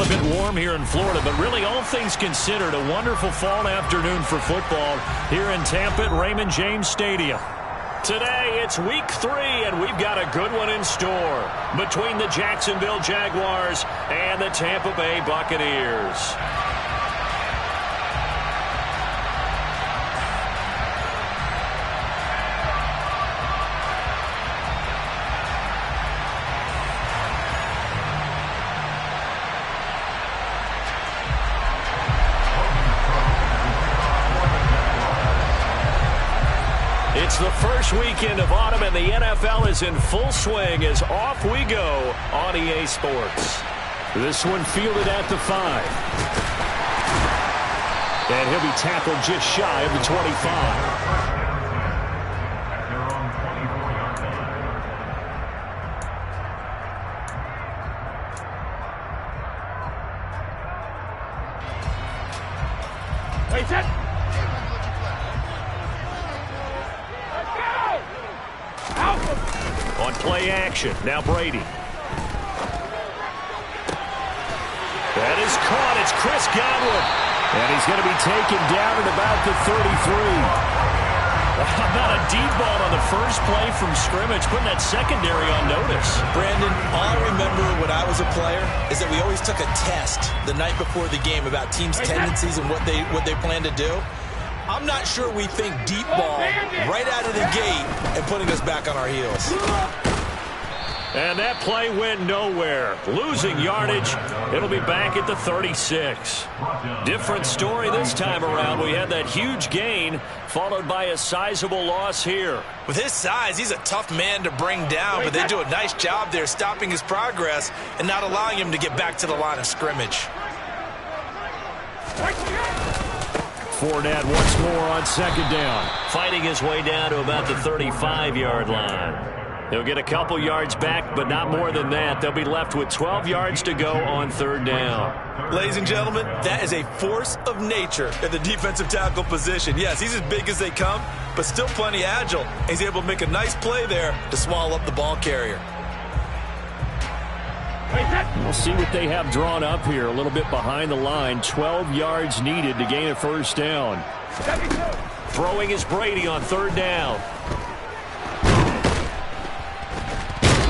a bit warm here in Florida, but really all things considered, a wonderful fall afternoon for football here in Tampa at Raymond James Stadium. Today, it's week 3, and we've got a good one in store between the Jacksonville Jaguars and the Tampa Bay Buccaneers. It's the first weekend of autumn, and the NFL is in full swing as off we go on EA Sports. This one fielded at the 5. And he'll be tackled just shy of the 25. On play action, now Brady. That is caught. It's Chris Godwin. And he's going to be taken down at about the 33. About a deep ball on the first play from scrimmage, putting that secondary on notice. Brandon, all I remember when I was a player is that we always took a test the night before the game about teams' tendencies and what they plan to do. I'm not sure we think deep ball right out of the gate and putting us back on our heels. And that play went nowhere. Losing yardage. It'll be back at the 36. Different story this time around. We had that huge gain followed by a sizable loss here. With his size, he's a tough man to bring down, but they do a nice job there stopping his progress and not allowing him to get back to the line of scrimmage. Fournette once more on second down. Fighting his way down to about the 35-yard line. He'll get a couple yards back, but not more than that. They'll be left with 12 yards to go on third down. Ladies and gentlemen, that is a force of nature at the defensive tackle position. Yes, he's as big as they come, but still plenty agile. He's able to make a nice play there to swallow up the ball carrier. We'll see what they have drawn up here. A little bit behind the line. 12 yards needed to gain a first down. Throwing is Brady on third down.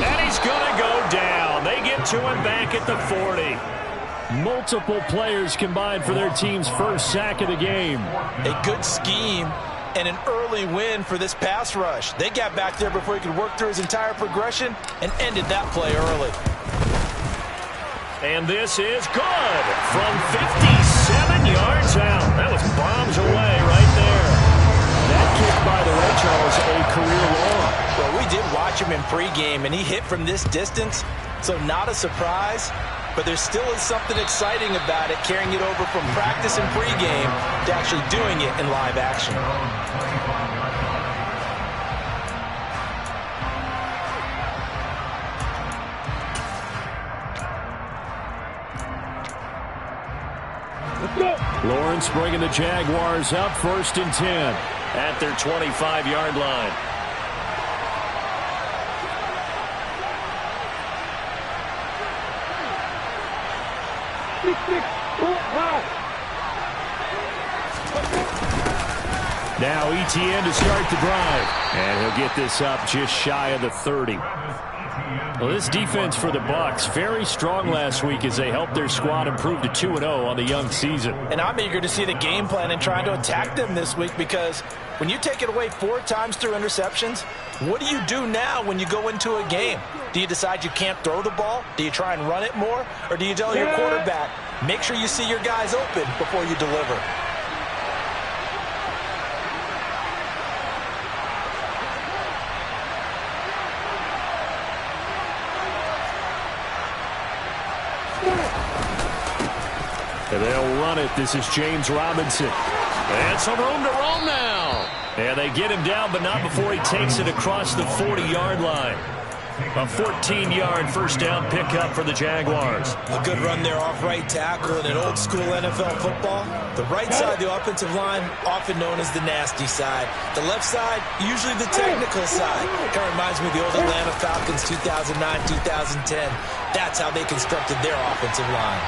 And he's going to go down. They get to him back at the 40. Multiple players combined for their team's first sack of the game. A good scheme and an early win for this pass rush. They got back there before he could work through his entire progression and ended that play early. And this is good from 57 yards out. That was bombs away right there. That kick by the Red Charles, a career long. Well, we did watch him in pregame, and he hit from this distance, so not a surprise. But there still is something exciting about it, carrying it over from practice and pregame to actually doing it in live action. Lawrence bringing the Jaguars up 1st and 10 at their 25-yard line. Now ETN to start the drive. And he'll get this up just shy of the 30. Well, this defense for the Bucs, very strong last week as they helped their squad improve to 2-0 on the young season. And I'm eager to see the game plan and trying to attack them this week, because when you take it away 4 times through interceptions, what do you do now when you go into a game? Do you decide you can't throw the ball? Do you try and run it more? Or do you tell your quarterback, make sure you see your guys open before you deliver? And they'll run it. This is James Robinson. And some room to roam now. And they get him down, but not before he takes it across the 40-yard line. A 14-yard first down pickup for the Jaguars. A good run there off right tackle in an old-school NFL football. The right side of the offensive line, often known as the nasty side. The left side, usually the technical side. Kind of reminds me of the old Atlanta Falcons 2009-2010. That's how they constructed their offensive line.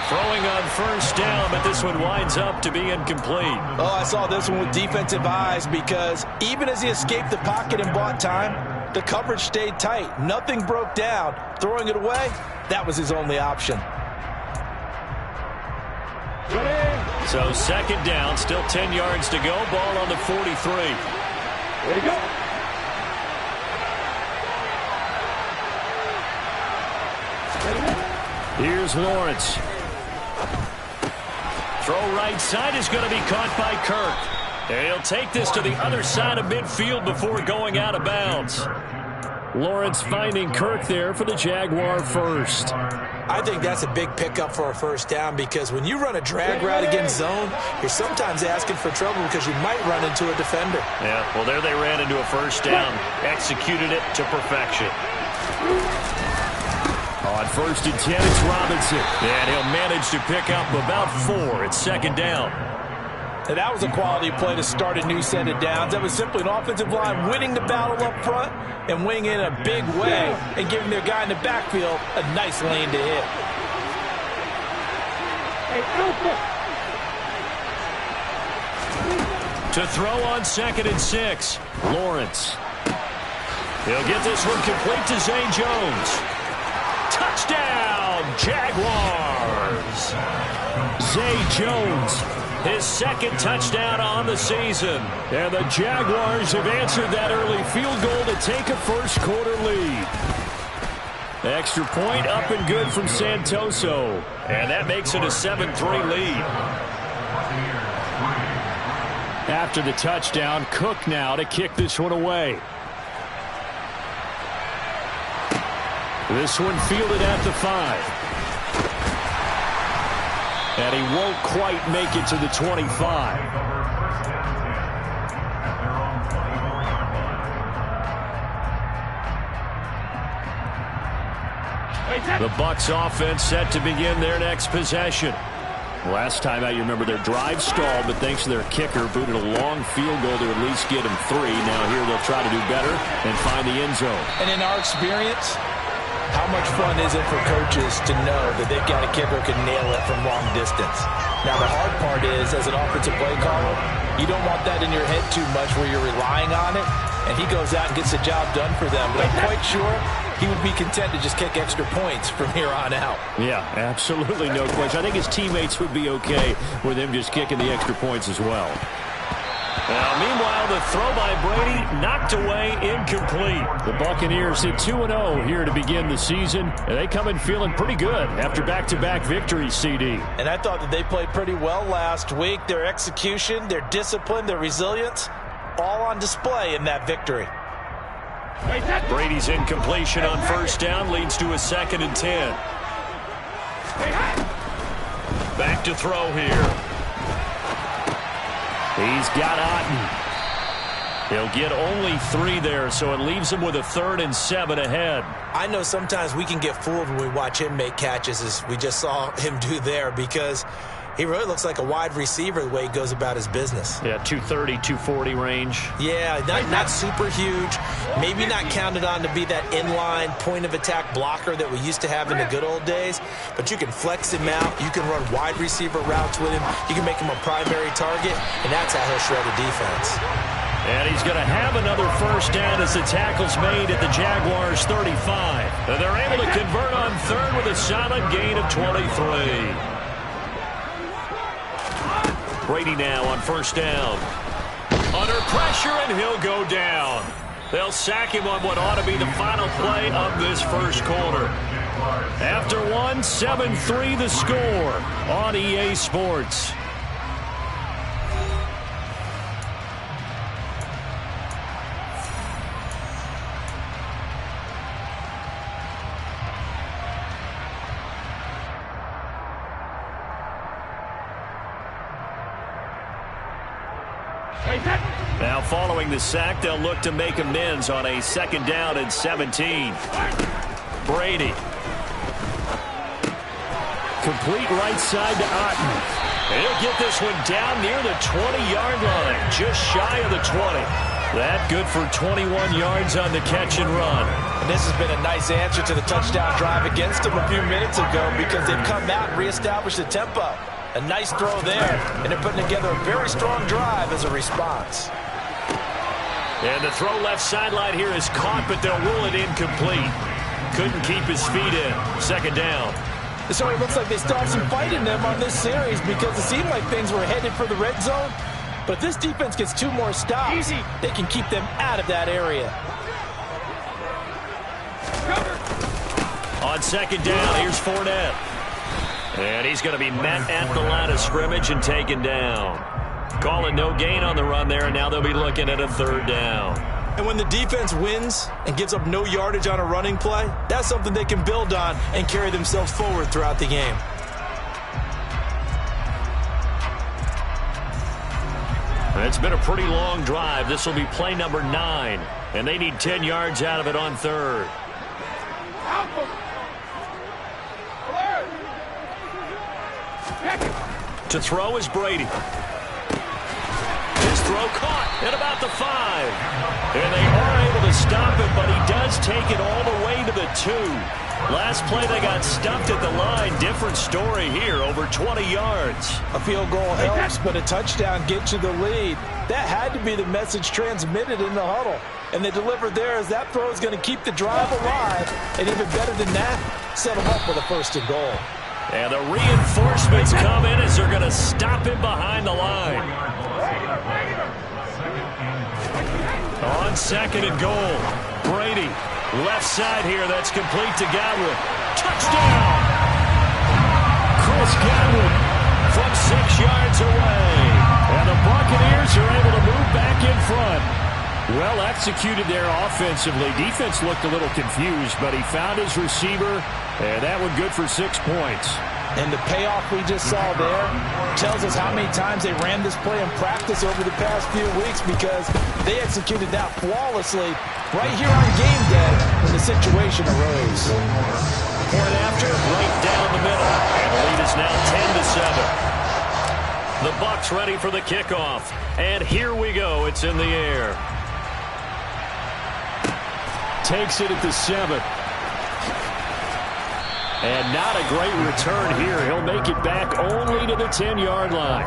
Throwing on first down, but this one winds up to be incomplete. Oh, I saw this one with defensive eyes because even as he escaped the pocket and bought time, the coverage stayed tight. Nothing broke down. Throwing it away, that was his only option. So second down, still 10 yards to go. Ball on the 43. Ready to go. Here's Lawrence. Throw right side is going to be caught by Kirk. He'll take this to the other side of midfield before going out of bounds. Lawrence finding Kirk there for the Jaguar first. I think that's a big pickup for a first down because when you run a drag route against zone, you're sometimes asking for trouble because you might run into a defender. Yeah, well, there they ran into a first down. Executed it to perfection. On first and 10, it's Robinson. And he'll manage to pick up about 4. It's second down. And that was a quality play to start a new set of downs. That was simply an offensive line winning the battle up front and winning in a big way and giving their guy in the backfield a nice lane to hit. To throw on second and 6, Lawrence. He'll get this one complete to Zay Jones. Touchdown, Jaguars! Zay Jones, his second touchdown on the season. And the Jaguars have answered that early field goal to take a first quarter lead. Extra point up and good from Santoso. And that makes it a 7-3 lead. After the touchdown, Cook now to kick this one away. This one fielded at the 5. And he won't quite make it to the 25. The Bucs offense set to begin their next possession. Last time out, you remember their drive stalled, but thanks to their kicker, booted a long field goal to at least get them 3. Now here they'll try to do better and find the end zone. And in our experience, how much fun is it for coaches to know that they've got a kicker who can nail it from long distance? Now, the hard part is, as an offensive play caller, you don't want that in your head too much where you're relying on it, and he goes out and gets the job done for them. But I'm quite sure he would be content to just kick extra points from here on out. Yeah, absolutely no question. I think his teammates would be okay with him just kicking the extra points as well. Now, meanwhile, the throw by Brady knocked away, incomplete. The Buccaneers hit 2-0 here to begin the season. And they come in feeling pretty good after back-to-back victories, CD. And I thought that they played pretty well last week. Their execution, their discipline, their resilience, all on display in that victory. Brady's incompletion on first down leads to a 2nd and 10. Back to throw here. He's got Otten. He'll get only 3 there, so it leaves him with a 3rd and 7 ahead. I know sometimes we can get fooled when we watch him make catches, as we just saw him do there, because he really looks like a wide receiver the way he goes about his business. Yeah, 230, 240 range. Yeah, not super huge. Maybe not counted on to be that inline point-of-attack blocker that we used to have in the good old days. But you can flex him out. You can run wide receiver routes with him. You can make him a primary target, and that's how he'll shred a defense. And he's going to have another first down as the tackle's made at the Jaguars' 35. And they're able to convert on 3rd with a solid gain of 23. Brady now on first down. Under pressure, and he'll go down. They'll sack him on what ought to be the final play of this first quarter. After 1, 7-3 the score on EA Sports. Now following the sack, they'll look to make amends on a 2nd down and 17. Brady. Complete right side to Otten. He'll get this one down near the 20-yard line, just shy of the 20. That good for 21 yards on the catch and run. And this has been a nice answer to the touchdown drive against them a few minutes ago because they've come out and reestablished the tempo. A nice throw there, and they're putting together a very strong drive as a response. And the throw left sideline here is caught, but they'll rule it incomplete. Couldn't keep his feet in. Second down. So it looks like they still have some fight in them on this series because it seemed like things were headed for the red zone. But if this defense gets 2 more stops, they can keep them out of that area. On second down, here's Fournette. And he's going to be met at the line of scrimmage and taken down. Call it no gain on the run there, and now they'll be looking at a third down. And when the defense wins and gives up no yardage on a running play, that's something they can build on and carry themselves forward throughout the game. It's been a pretty long drive. This will be play number 9, and they need 10 yards out of it on third. To throw is Brady. His throw caught at about the 5. And they are able to stop him, but he does take it all the way to the 2. Last play they got stuffed at the line. Different story here, over 20 yards. A field goal helps, but a touchdown gets you the lead. That had to be the message transmitted in the huddle. And they delivered there as that throw is going to keep the drive alive. And even better than that, set them up with a 1st and goal. And the reinforcements come in as they're going to stop him behind the line. On second and goal, Brady, left side here, that's complete to Godwin. Touchdown! Chris Godwin from 6 yards away. And the Buccaneers are able to move back in front. Well executed there offensively. Defense looked a little confused, but he found his receiver, and that one good for 6 points. And the payoff we just saw there tells us how many times they ran this play in practice over the past few weeks because they executed that flawlessly right here on game day when the situation arose. Point after, right down the middle. And the lead is now 10-7. The Bucs ready for the kickoff. And here we go. It's in the air. Takes it at the 7. And not a great return here. He'll make it back only to the 10-yard line.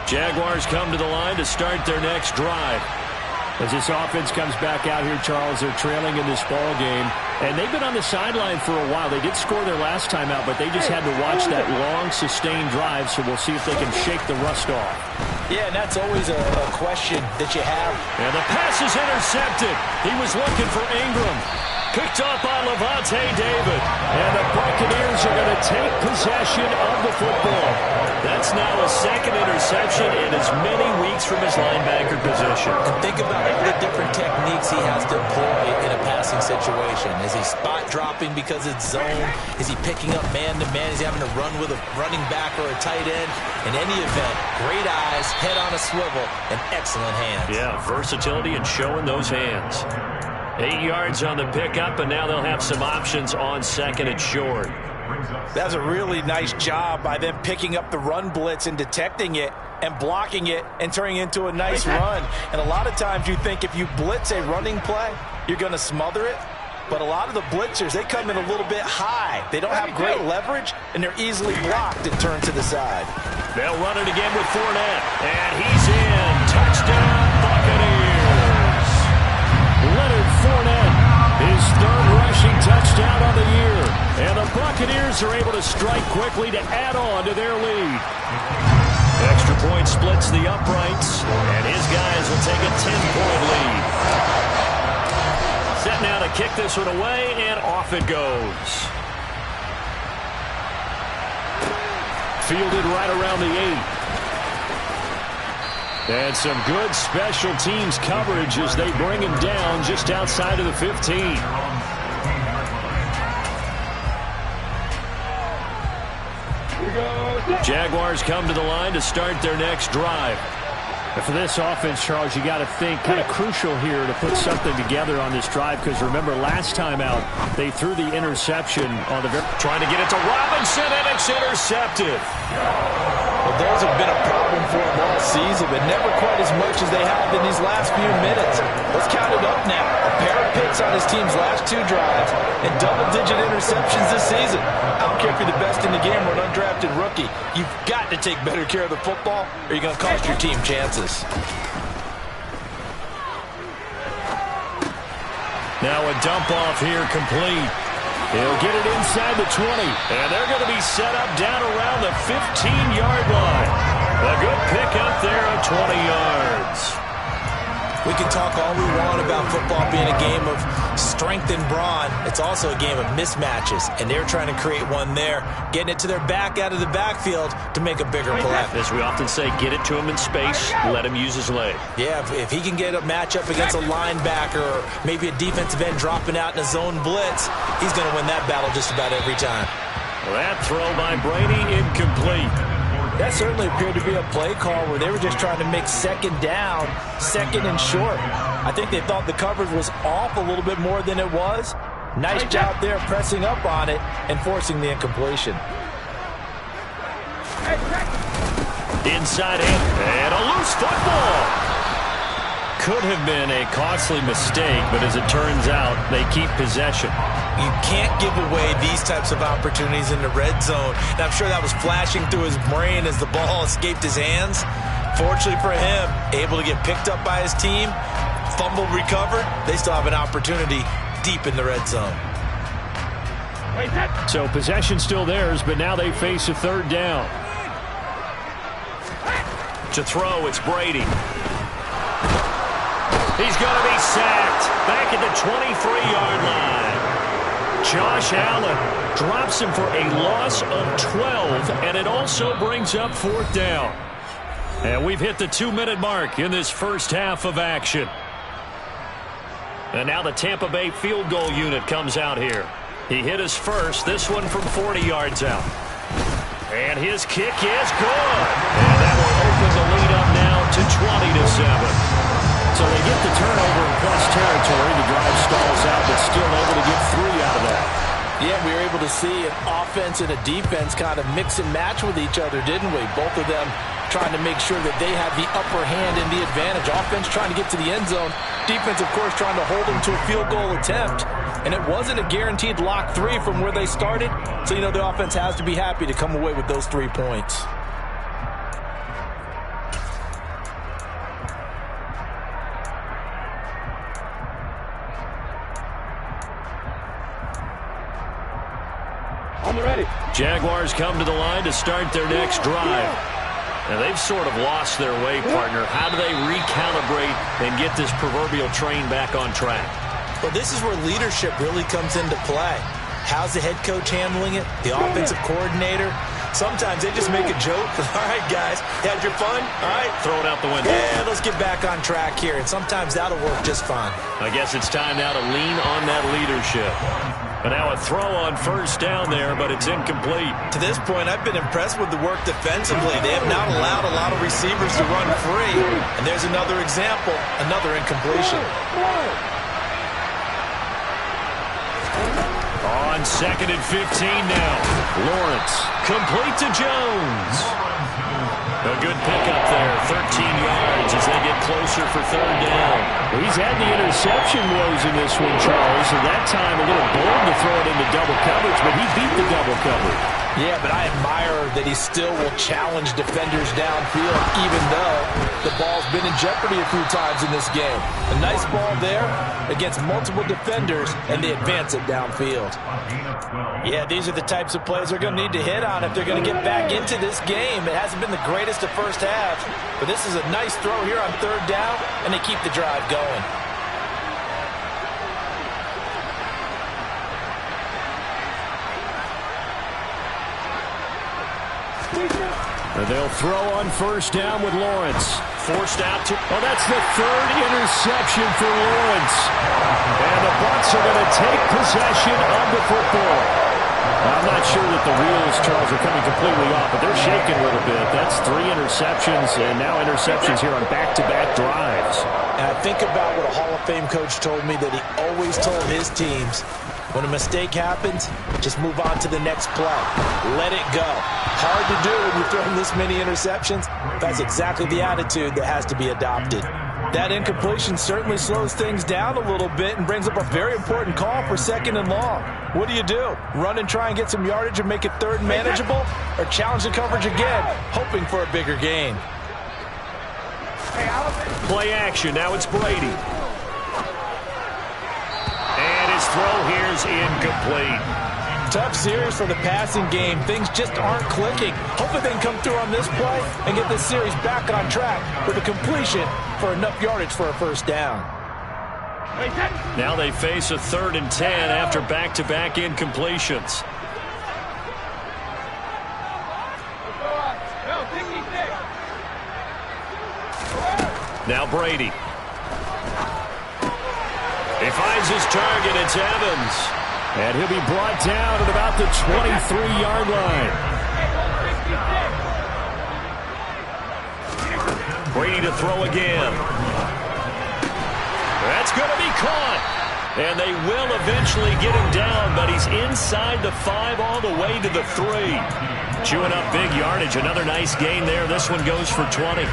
Jaguars come to the line to start their next drive. As this offense comes back out here, Charles, they're trailing in this ball game. And they've been on the sideline for a while. They did score their last time out, but they just had to watch that long, sustained drive, so we'll see if they can shake the rust off. Yeah, and that's always a question that you have. And the pass is intercepted. He was looking for Ingram. Picked up by Levante David. And the Buccaneers are going to take possession of the football. That's now a 2nd interception in as many weeks from his linebacker position. And think about all the different techniques he has to employ in a passing situation. Is he spot dropping because it's zone? Is he picking up man-to-man? Is he having to run with a running back or a tight end? In any event, great eyes, head on a swivel, and excellent hands. Yeah, versatility and showing those hands. 8 yards on the pickup, and now they'll have some options on 2nd and short. That's a really nice job by them picking up the run blitz and detecting it and blocking it and turning it into a nice run. And a lot of times you think if you blitz a running play, you're going to smother it. But a lot of the blitzers, they come in a little bit high. They don't have great leverage, and they're easily blocked and turned to the side. They'll run it again with Fournette. And he's in. Touchdown, Buccaneers. Leonard Fournette, his 3rd rushing touchdown on the year. And the Buccaneers are able to strike quickly to add on to their lead. Extra point splits the uprights, and his guys will take a 10-point lead. Set now to kick this one away, and off it goes. Fielded right around the 8. And some good special teams coverage as they bring him down just outside of the 15. Jaguars come to the line to start their next drive. And for this offense, Charles, you got to think kind of crucial here to put something together on this drive, because remember last time out they threw the interception on the trying to get it to Robinson, and it's intercepted. Well, those have been a problem for them all season, but never quite as much as they have in these last few minutes. Let's count it up now. A pair of picks on his team's last 2 drives and double-digit interceptions this season. I don't care if you're the best in the game or an undrafted rookie. You've got to take better care of the football, or you're going to cost your team chances. Now a dump off here complete. He'll get it inside the 20, and they're going to be set up down around the 15-yard line. A good pickup there of 20 yards. We can talk all we want about football being a game of strength and brawn. It's also a game of mismatches, and they're trying to create one there, getting it to their back out of the backfield to make a bigger play. As we often say, get it to him in space, let him use his leg. Yeah, if he can get a matchup against a linebacker or maybe a defensive end dropping out in a zone blitz, he's going to win that battle just about every time. That throw by Brady incomplete. That certainly appeared to be a play call where they were just trying to make second down, second and short. I think they thought the coverage was off a little bit more than it was. Nice job there pressing up on it and forcing the incompletion. Inside in, and a loose football. Could have been a costly mistake, but as it turns out, they keep possession. You can't give away these types of opportunities in the red zone. And I'm sure that was flashing through his brain as the ball escaped his hands. Fortunately for him, able to get picked up by his team, fumbled, recovered. They still have an opportunity deep in the red zone. So possession still theirs, but now they face a third down. To throw, it's Brady. He's going to be sacked back at the 23-yard line. Josh Allen drops him for a loss of 12, and it also brings up 4th down. And we've hit the 2-minute mark in this first half of action. And now the Tampa Bay field goal unit comes out here. He hit his first, this one from 40 yards out. And his kick is good. And that will open the lead up now to 20-7. So they get the turnover in plus territory. The drive stalls out, but still able to get 3 out of that. Yeah, we were able to see an offense and a defense kind of mix and match with each other, didn't we? Both of them trying to make sure that they have the upper hand and the advantage. Offense trying to get to the end zone. Defense, of course, trying to hold them to a field goal attempt. And it wasn't a guaranteed lock 3 from where they started. So, you know, the offense has to be happy to come away with those 3 points. Ready. Jaguars come to the line to start their next drive. And they've sort of lost their way, partner. How do they recalibrate and get this proverbial train back on track? Well, this is where leadership really comes into play. How's the head coach handling it? The offensive coordinator? Sometimes they just make a joke. All right, guys, had your fun? All right, throw it out the window. Yeah, let's get back on track here. And sometimes that'll work just fine. I guess it's time now to lean on that leadership. And now a throw on first down there, but it's incomplete. To this point, I've been impressed with the work defensively. They have not allowed a lot of receivers to run free. And there's another example, another incompletion. On 2nd and 15 now. Lawrence, complete to Jones. A good pickup there, 13 yards as they get closer for 3rd down. Well, he's had the interception woes in this one, Charles, and that time a little bold to throw it into double coverage, but he beat the double coverage. Yeah, but I admire that he still will challenge defenders downfield, even though the ball's been in jeopardy a few times in this game. A nice ball there against multiple defenders, and they advance it downfield. Yeah, these are the types of plays they're going to need to hit on if they're going to get back into this game. It hasn't been the greatest of first halves, but this is a nice throw here on 3rd down, and they keep the drive going. And they'll throw on first down with Lawrence. Forced out to... Oh, that's the 3rd interception for Lawrence. And the Bucs are going to take possession of the football. I'm not sure that the wheels, Charles, are coming completely off, but they're shaking a little bit. That's 3 interceptions, and now interceptions here on back-to-back drives. And I think about what a Hall of Fame coach told me that he always told his teams, when a mistake happens, just move on to the next play. Let it go. Hard to do when you're throwing this many interceptions. That's exactly the attitude that has to be adopted. That incompletion certainly slows things down a little bit and brings up a very important call for 2nd and long. What do? Run and try and get some yardage and make it 3rd and manageable? Or challenge the coverage again, hoping for a bigger gain? Play action. Now it's Brady. And his throw here is incomplete. Tough series for the passing game. Things just aren't clicking. Hopefully they can come through on this play and get this series back on track with a completion for enough yardage for a 1st down. Now they face a 3rd and 10 after back-to-back incompletions. Now Brady. He finds his target. It's Evans. And he'll be brought down at about the 23-yard line. Brady to throw again. That's going to be caught. And they will eventually get him down, but he's inside the 5 all the way to the 3. Chewing up big yardage. Another nice gain there. This one goes for 20.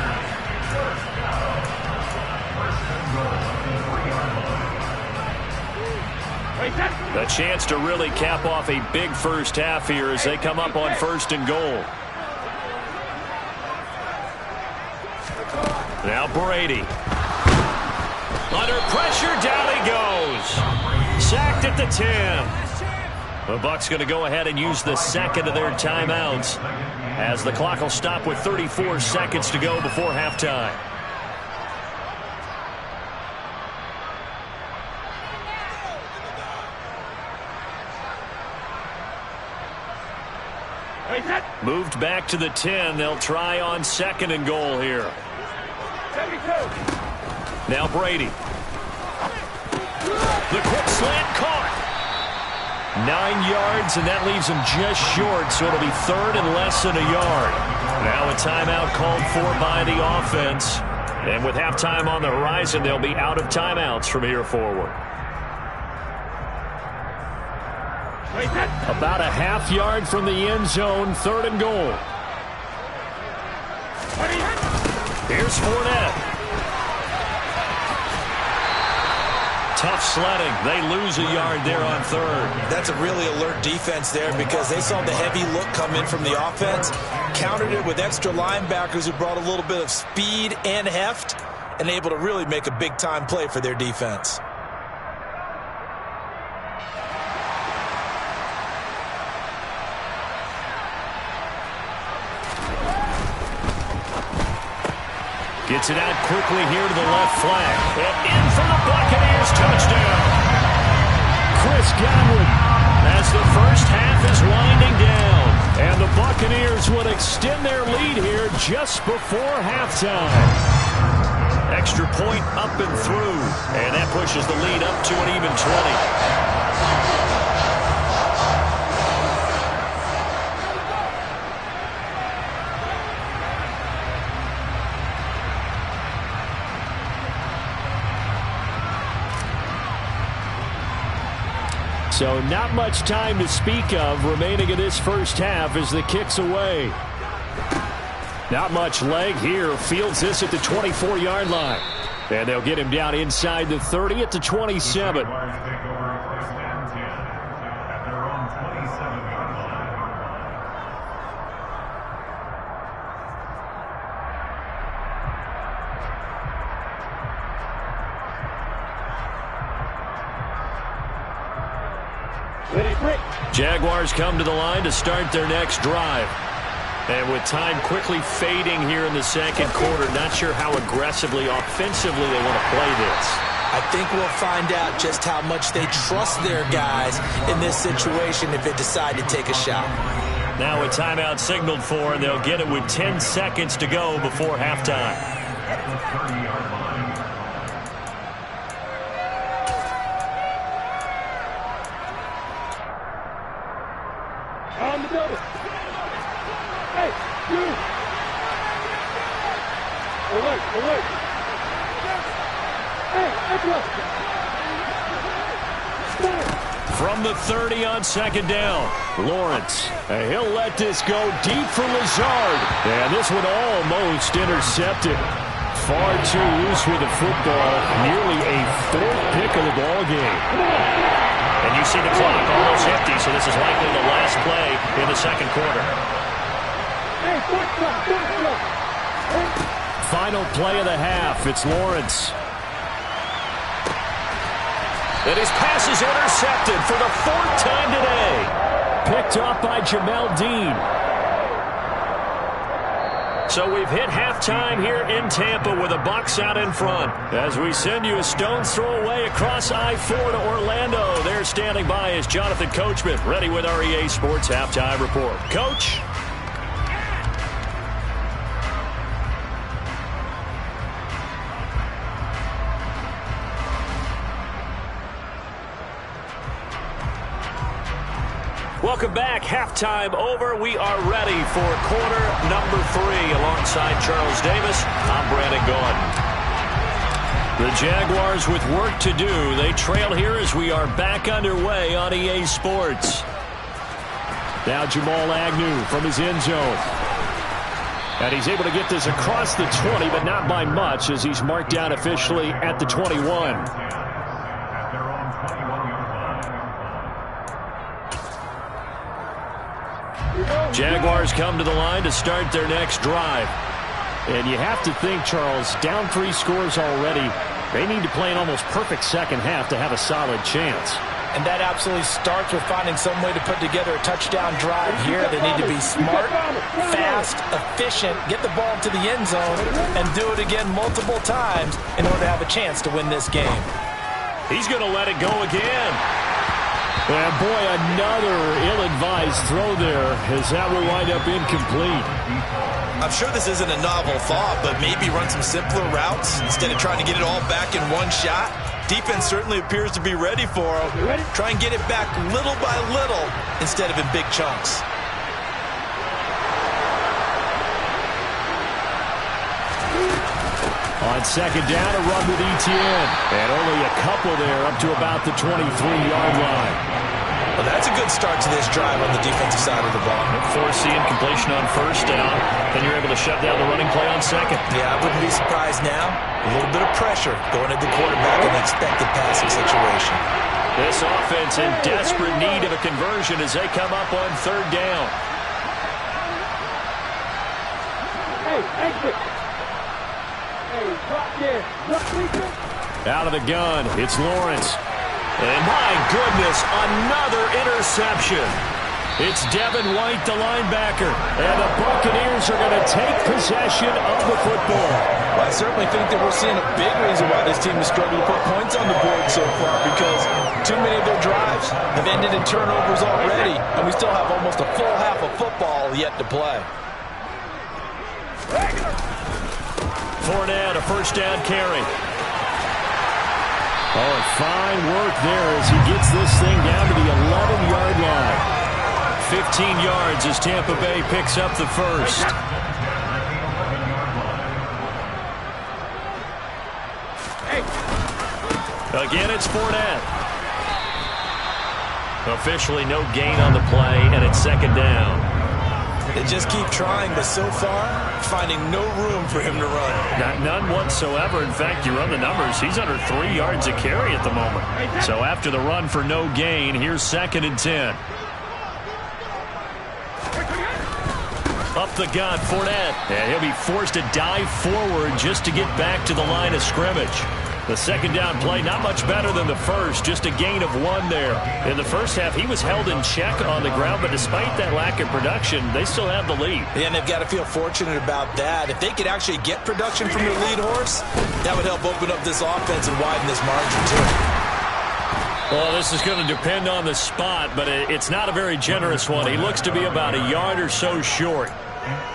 A chance to really cap off a big 1st half here as they come up on 1st and goal. Now Brady. Under pressure, down he goes. Sacked at the 10. The Bucs going to go ahead and use the 2nd of their timeouts as the clock will stop with 34 seconds to go before halftime. Moved back to the 10. They'll try on 2nd and goal here. Now Brady. The quick slant caught. 9 yards, and that leaves him just short, so it'll be 3rd and less than a yard. Now a timeout called for by the offense. And with halftime on the horizon, they'll be out of timeouts from here forward. About a ½ yard from the end zone, 3rd and goal. Here's Fournette. Tough sledding. They lose a yard there on 3rd. That's a really alert defense there because they saw the heavy look come in from the offense, countered it with extra linebackers who brought a little bit of speed and heft, and able to really make a big-time play for their defense. Gets it out quickly here to the left flank. And in for the Buccaneers touchdown. Chris Godwin as the 1st half is winding down. And the Buccaneers would extend their lead here just before halftime. Extra point up and through. And that pushes the lead up to an even 20. So not much time to speak of remaining in this 1st half as the kick's away. Not much leg here. Fields this at the 24-yard line. And they'll get him down inside the 30 at the 27. Jaguars come to the line to start their next drive. And with time quickly fading here in the 2nd quarter, not sure how aggressively, offensively they want to play this. I think we'll find out just how much they trust their guys in this situation if they decide to take a shot. Now a timeout signaled for, and they'll get it with 10 seconds to go before halftime. Hey, you. Alert, alert. Hey, from the 30 on second down, Lawrence. And he'll let this go deep for Lazard. And this one almost intercepted. Far too loose with the football. Nearly a fourth pick of the ball game. And you see the clock almost empty, so this is likely the last play in the second quarter. Final play of the half. It's Lawrence. And his pass is intercepted for the fourth time today. Picked up by Jamel Dean. So we've hit halftime here in Tampa with the Bucs out in front. As we send you a stone's throw away across I-4 to Orlando. There standing by is Jonathan Coachman, ready with our EA Sports Halftime Report. Coach? Welcome back. Halftime over. We are ready for quarter number 3. Alongside Charles Davis, I'm Brandon Gaudin. The Jaguars with work to do. They trail here as we are back underway on EA Sports. Now Jamal Agnew from his end zone. And he's able to get this across the 20, but not by much as he's marked down officially at the 21. Jaguars come to the line to start their next drive. And you have to think, Charles, down 3 scores already. They need to play an almost perfect second half to have a solid chance. And that absolutely starts with finding some way to put together a touchdown drive here. They need to be smart, fast, efficient, get the ball to the end zone, and do it again multiple times in order to have a chance to win this game. He's going to let it go again. And boy, another ill-advised throw there, as that will wind up incomplete. I'm sure this isn't a novel thought, but maybe run some simpler routes instead of trying to get it all back in one shot. Defense certainly appears to be ready for him. Try and get it back little by little instead of in big chunks. On second down, a run with Etienne. And only a couple there up to about the 23-yard line. Well, that's a good start to this drive on the defensive side of the ball. Forcing completion on first down. Then you're able to shut down the running play on second. Yeah, I wouldn't be surprised now. A little bit of pressure going at the quarterback in an expected passing situation. This offense in desperate need of a conversion as they come up on third down. Hey, exit. Out of the gun, it's Lawrence. And my goodness, another interception. It's Devin White, the linebacker. And the Buccaneers are going to take possession of the football. Well, I certainly think that we're seeing a big reason why this team has struggled to put points on the board so far, because too many of their drives have ended in turnovers already, and we still have almost a full half of football yet to play. Fournette, a first down carry. Oh, fine work there as he gets this thing down to the 11-yard line. 15 yards as Tampa Bay picks up the first. Again, it's Fournette. Officially no gain on the play, and it's second down. They just keep trying, but so far, finding no room for him to run. None whatsoever. In fact, you run the numbers. He's under 3 yards a carry at the moment. So after the run for no gain, here's 2nd and 10. Up the gun, Fournette. And he'll be forced to dive forward just to get back to the line of scrimmage. The second down play, not much better than the first, just a gain of 1 there. In the first half, he was held in check on the ground, but despite that lack of production, they still have the lead. Yeah, and they've got to feel fortunate about that. If they could actually get production from their lead horse, that would help open up this offense and widen this margin, too. Well, this is going to depend on the spot, but it's not a very generous one. He looks to be about a yard or so short.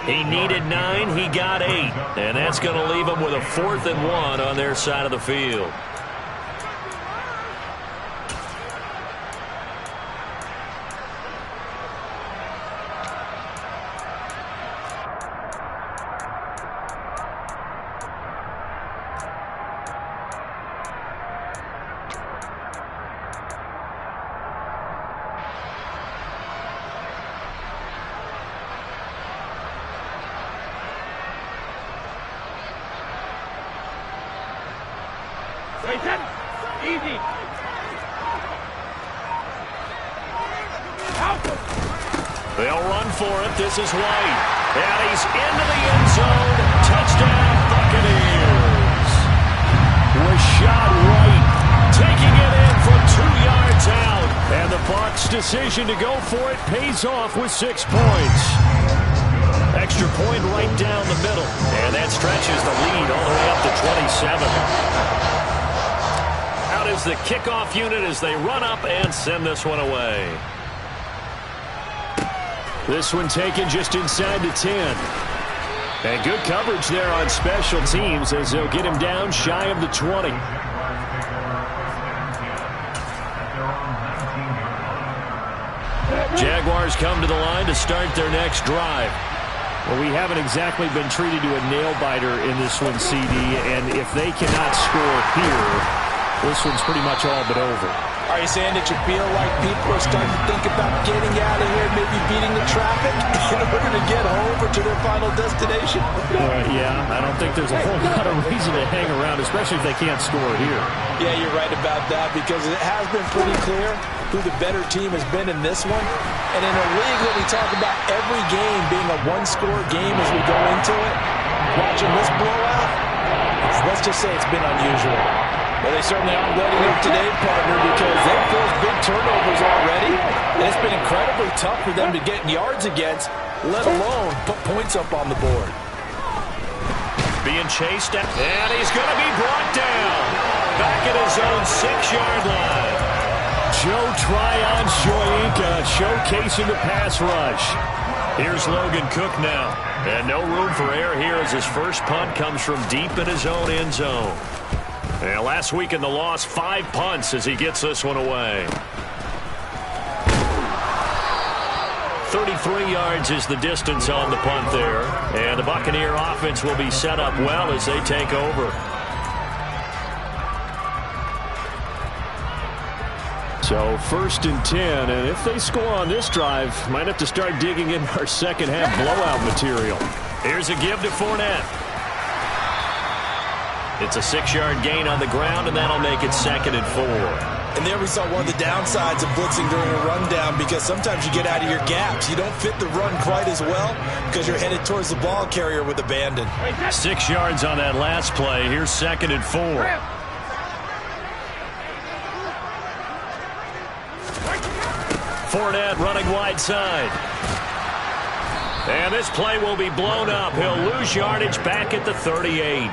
He needed 9, he got 8. And that's going to leave him with a 4th and 1 on their side of the field. Easy. They'll run for it. This is White. And he's into the end zone. Touchdown, Buccaneers. Rashad White taking it in from 2 yards out. And the Bucs' decision to go for it pays off with 6 points. Extra point right down the middle. And that stretches the lead all the way up to 27. Out is the kickoff unit as they run up and send this one away. This one taken just inside the 10. And good coverage there on special teams as they'll get him down shy of the 20. Jaguars come to the line to start their next drive. Well, we haven't exactly been treated to a nail-biter in this one, CD, and if they cannot score here, this one's pretty much all but over. Are you saying that you feel like people are starting to think about getting out of here, maybe beating the traffic in order to get home or to their final destination? Yeah, I don't think there's a whole lot of reason to hang around, especially if they can't score here. Yeah, you're right about that because it has been pretty clear who the better team has been in this one. And in a league where we talk about every game being a one-score game as we go into it, watching this blowout, let's just say it's been unusual. Well, they certainly aren't letting up today, partner, because they've forced big turnovers already. And it's been incredibly tough for them to get yards against, let alone put points up on the board. Being chased, and he's going to be brought down. Back at his own 6-yard line. Joe Tryon-Shoyinka showcasing the pass rush. Here's Logan Cook now. And no room for error here as his first punt comes from deep in his own end zone. And last week in the loss, 5 punts as he gets this one away. 33 yards is the distance on the punt there. And the Buccaneer offense will be set up well as they take over. So 1st and 10, and if they score on this drive, might have to start digging in our second half blowout material. Here's a give to Fournette. It's a 6-yard gain on the ground, and that'll make it 2nd and 4. And there we saw one of the downsides of blitzing during a rundown because sometimes you get out of your gaps. You don't fit the run quite as well because you're headed towards the ball carrier with abandon. 6 yards on that last play. Here's 2nd and 4. Fournette running wide side. And this play will be blown up. He'll lose yardage back at the 38.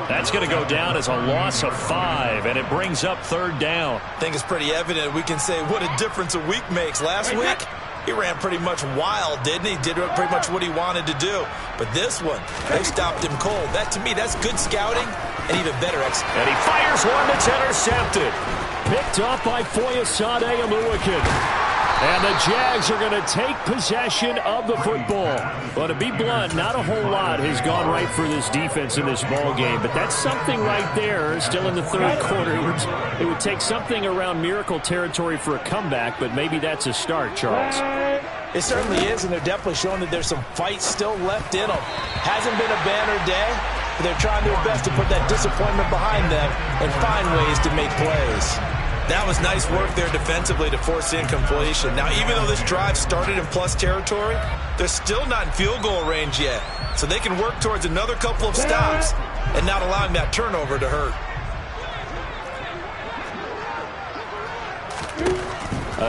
That's going to go down as a loss of 5, and it brings up 3rd down. I think it's pretty evident. We can say what a difference a week makes. Last week, he ran pretty much wild, didn't he? Did pretty much what he wanted to do. But this one, they stopped him cold. That, to me, that's good scouting and even better execution. And he fires one that's intercepted. Picked up by Foyesade Oluwakin. And the Jags are going to take possession of the football. But to be blunt, not a whole lot has gone right for this defense in this ball game. But that's something right there, still in the 3rd quarter. It would take something around miracle territory for a comeback, but maybe that's a start, Charles. It certainly is, and they're definitely showing that there's some fight still left in them. Hasn't been a banner day, but they're trying their best to put that disappointment behind them and find ways to make plays. That was nice work there defensively to force incompletion. Now, even though this drive started in plus territory, they're still not in field goal range yet. So they can work towards another couple of stops and not allowing that turnover to hurt.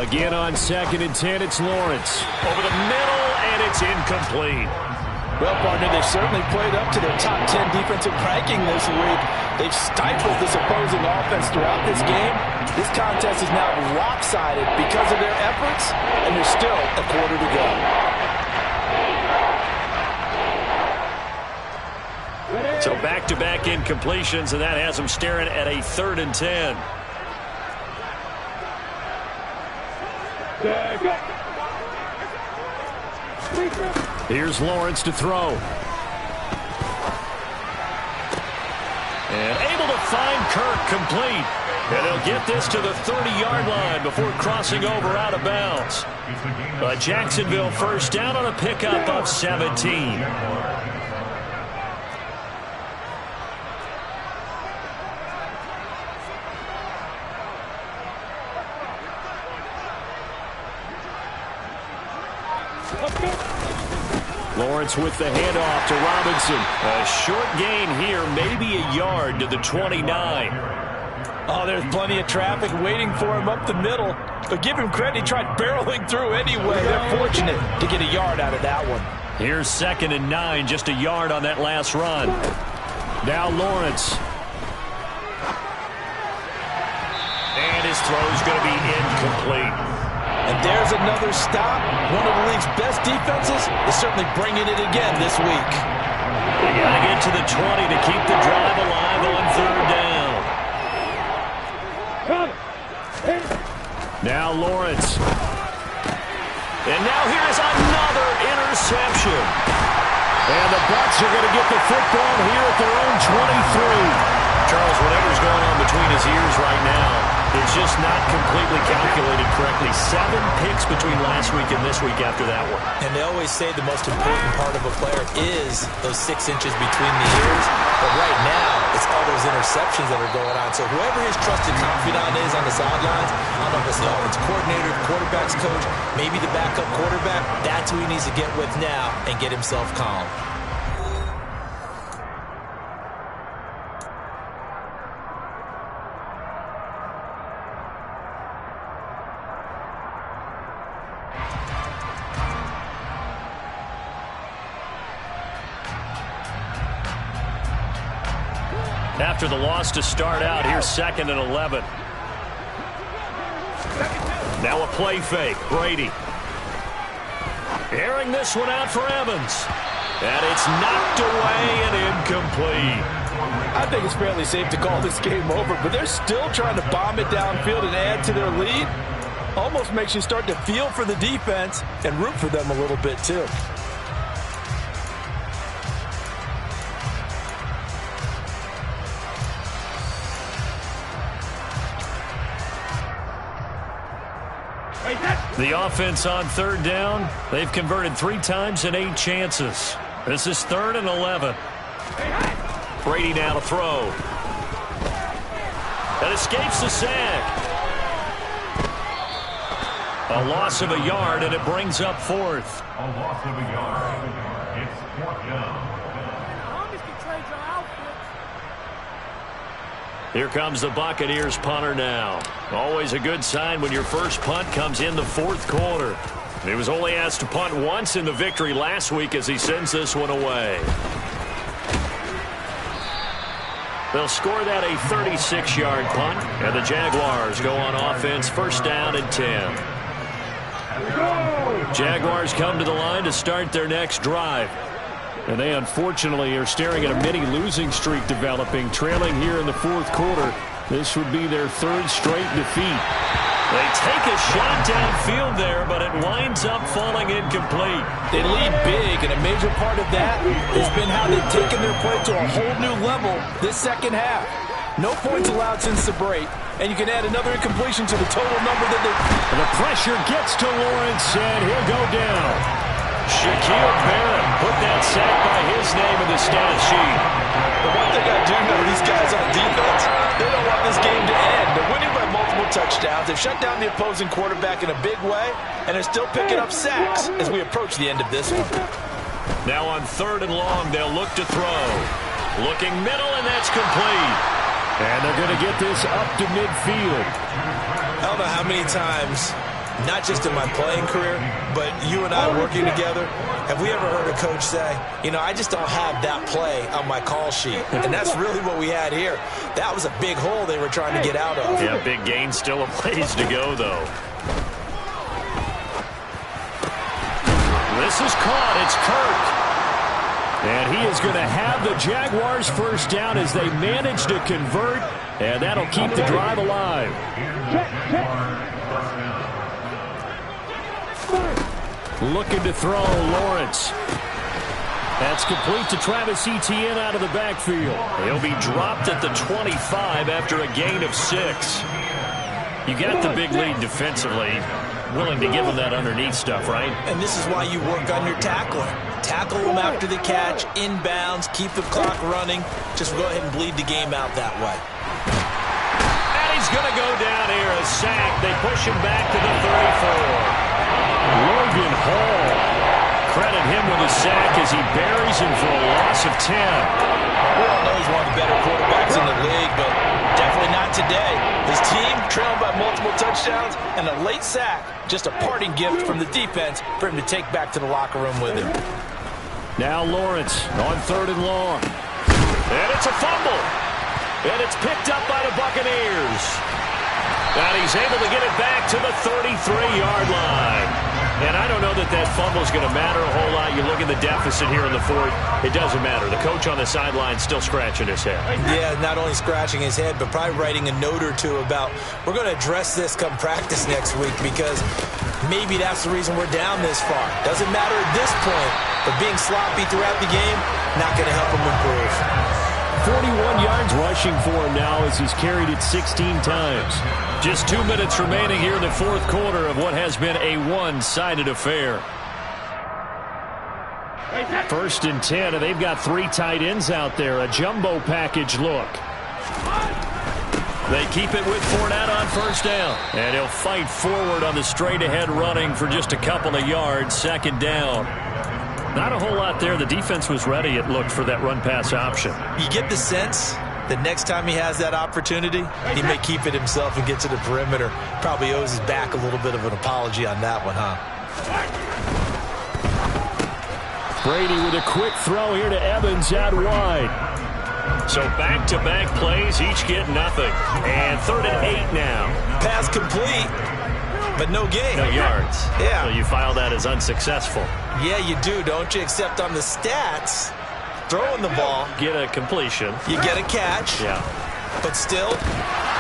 Again on 2nd and 10, it's Lawrence. Over the middle, and it's incomplete. Well, partner, they've certainly played up to their top 10 defensive ranking this week. They've stifled this opposing offense throughout this game. This contest is now lopsided because of their efforts, and there's still a quarter to go. So back-to-back incompletions, and that has them staring at a 3rd and 10. Here's Lawrence to throw. And able to find Kirk complete. And he'll get this to the 30-yard line before crossing over out of bounds. But Jacksonville first down on a pickup of 17. Lawrence with the handoff to Robinson. A short gain here, maybe a yard to the 29. Oh, there's plenty of traffic waiting for him up the middle. But give him credit, he tried barreling through anyway. They're fortunate to get a yard out of that one. Here's 2nd and 9, just a yard on that last run. Now Lawrence. And his throw's going to be incomplete. And there's another stop. One of the league's best defenses is certainly bringing it again this week. They got to get to the 20 to keep the drive alive on 3rd down. Now Lawrence. And now here's another interception. And the Bucs are going to get the football here at their own 23. Charles, whatever's going on between his ears right now, it's just not completely calculated correctly. 7 picks between last week and this week after that one. And they always say the most important part of a player is those 6 inches between the ears. But right now, it's all those interceptions that are going on. So whoever his trusted confidant is on the sidelines, I don't know if it's the offensive coordinator, the quarterback's coach, maybe the backup quarterback, that's who he needs to get with now and get himself calm. After the loss to start out, here's 2nd and 11. Now a play fake. Brady. Airing this one out for Evans. And it's knocked away and incomplete. I think it's fairly safe to call this game over, but they're still trying to bomb it downfield and add to their lead. Almost makes you start to feel for the defense and root for them a little bit too. The offense on 3rd down, they've converted 3 times in 8 chances. This is 3rd and 11. Brady now to throw. And escapes the sack. A loss of a yard, and it brings up 4th. A loss of a yard. It's 4th down. Here comes the Buccaneers punter now. Always a good sign when your first punt comes in the 4th quarter. He was only asked to punt once in the victory last week as he sends this one away. They'll score that a 36-yard punt, and the Jaguars go on offense 1st down and 10. Jaguars come to the line to start their next drive. And they unfortunately are staring at a mini losing streak developing, trailing here in the 4th quarter. This would be their 3rd straight defeat. They take a shot downfield there, but it winds up falling incomplete. They lead big, and a major part of that has been how they've taken their play to a whole new level this 2nd half. No points allowed since the break, and you can add another incompletion to the total number that they... The pressure gets to Lawrence, and he'll go down. Shaquille Barrett put that sack by his name in the stat sheet. The one thing I do know, these guys on defense, they don't want this game to end. They're winning by multiple touchdowns. They've shut down the opposing quarterback in a big way, and they're still picking up sacks as we approach the end of this one. Now on 3rd and long, they'll look to throw. Looking middle, and that's complete. And they're going to get this up to midfield. I don't know how many times, not just in my playing career, but you and I working together, have we ever heard a coach say, you know, I just don't have that play on my call sheet. And that's really what we had here. That was a big hole they were trying to get out of. Yeah, big gain, still a ways to go, though. This is caught. It's Kirk. And he is going to have the Jaguars 1st down as they manage to convert, and that'll keep the drive alive. Looking to throw, Lawrence. That's complete to Travis Etienne out of the backfield. He'll be dropped at the 25 after a gain of 6. You got the big lead defensively. Willing to give him that underneath stuff, right? And this is why you work on your tackling. Tackle him after the catch, inbounds, keep the clock running. Just go ahead and bleed the game out that way. And he's going to go down here, a sack. They push him back to the 34. Logan Hall. credit him with a sack as he buries him for a loss of 10. We all know he's one of the better quarterbacks in the league, but definitely not today. His team trailing by multiple touchdowns and a late sack. Just a parting gift from the defense for him to take back to the locker room with him. Now Lawrence on 3rd and long. And it's a fumble. And it's picked up by the Buccaneers. And he's able to get it back to the 33-yard line. And I don't know that that fumble is going to matter a whole lot. You look at the deficit here in the 4th. It doesn't matter. The coach on the sideline still scratching his head. Yeah, not only scratching his head, but probably writing a note or two about, we're going to address this come practice next week because maybe that's the reason we're down this far. Doesn't matter at this point, but being sloppy throughout the game, not going to help him improve. 41 yards rushing for him now as he's carried it 16 times. Just 2 minutes remaining here in the 4th quarter of what has been a one-sided affair. 1st and 10, and they've got 3 tight ends out there. A jumbo package look. They keep it with Fournette on 1st down. And he'll fight forward on the straight-ahead running for just a couple of yards. 2nd down. Not a whole lot there. The defense was ready, it looked, for that run-pass option. You get the sense that next time he has that opportunity, he may keep it himself and get to the perimeter. Probably owes his back a little bit of an apology on that one, huh? Brady with a quick throw here to Evans out wide. So back-to-back plays, each get nothing. And 3rd and 8 now. Pass complete, but no gain. No yards. Yeah. So you file that as unsuccessful. Yeah, you do, don't you? Except on the stats, throwing the ball. Get a completion. You get a catch. Yeah. But still,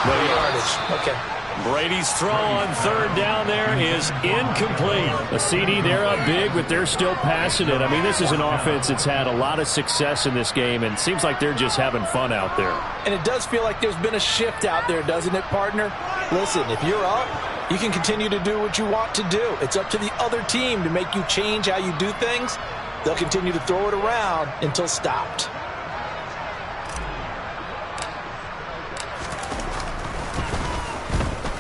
no yardage. Okay. Brady's throw on 3rd down there is incomplete. A CD, they're up big, but they're still passing it. I mean, this is an offense that's had a lot of success in this game, and it seems like they're just having fun out there. And it does feel like there's been a shift out there, doesn't it, partner? Listen, if you're up, you can continue to do what you want to do. It's up to the other team to make you change how you do things. They'll continue to throw it around until stopped.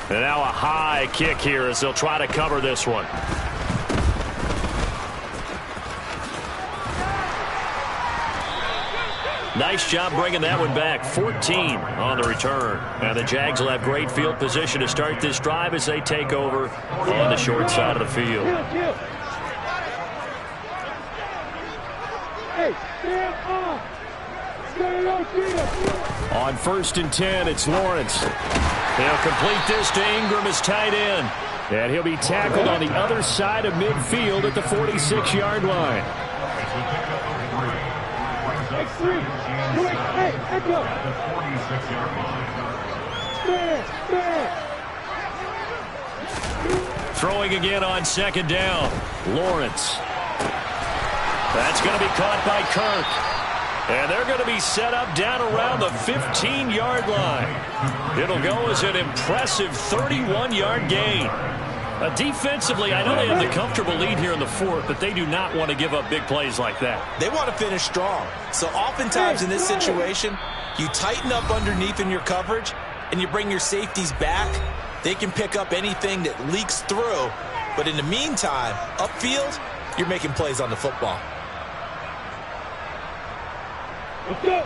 And now a high kick here as they'll try to cover this one. Nice job bringing that one back. 14 on the return. And the Jags will have great field position to start this drive as they take over on the short side of the field. On 1st and 10, it's Lawrence. They'll complete this to Ingram as tight end. And he'll be tackled on the other side of midfield at the 46-yard line. Throwing again on 2nd down. Lawrence. That's going to be caught by Kirk. And they're going to be set up down around the 15-yard line. It'll go as an impressive 31-yard gain. Defensively, I know they have the comfortable lead here in the 4th, but they do not want to give up big plays like that. They want to finish strong. So oftentimes in this situation, you tighten up underneath in your coverage, and you bring your safeties back. They can pick up anything that leaks through. But in the meantime, upfield, you're making plays on the football. Let's go.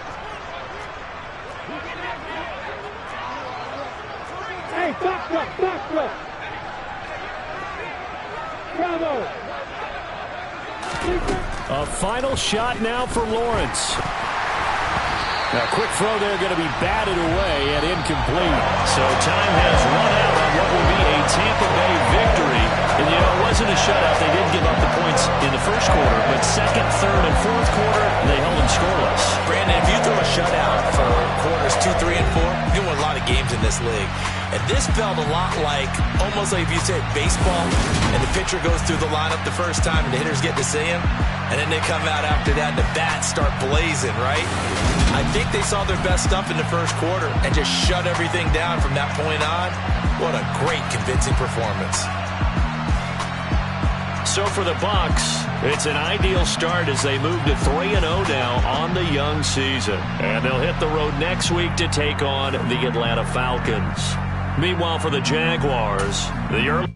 Hey, back up. Bravo. A final shot now for Lawrence. A quick throw there going to be batted away and incomplete. So time has run out on what will be a Tampa Bay victory. And, you know, it wasn't a shutout. They did give up the points in the 1st quarter. But 2nd, 3rd, and 4th quarter, they held them scoreless. Brandon, if you throw a shutout for quarters 2, 3, and 4, you win a lot of games in this league. And this felt a lot like, almost like if you said baseball, and the pitcher goes through the lineup the first time and the hitters get to see him, and then they come out after that and the bats start blazing, right? I think they saw their best stuff in the 1st quarter and just shut everything down from that point on. What a great, convincing performance. So for the Bucs, it's an ideal start as they move to 3-0 now on the young season. And they'll hit the road next week to take on the Atlanta Falcons. Meanwhile, for the Jaguars, the early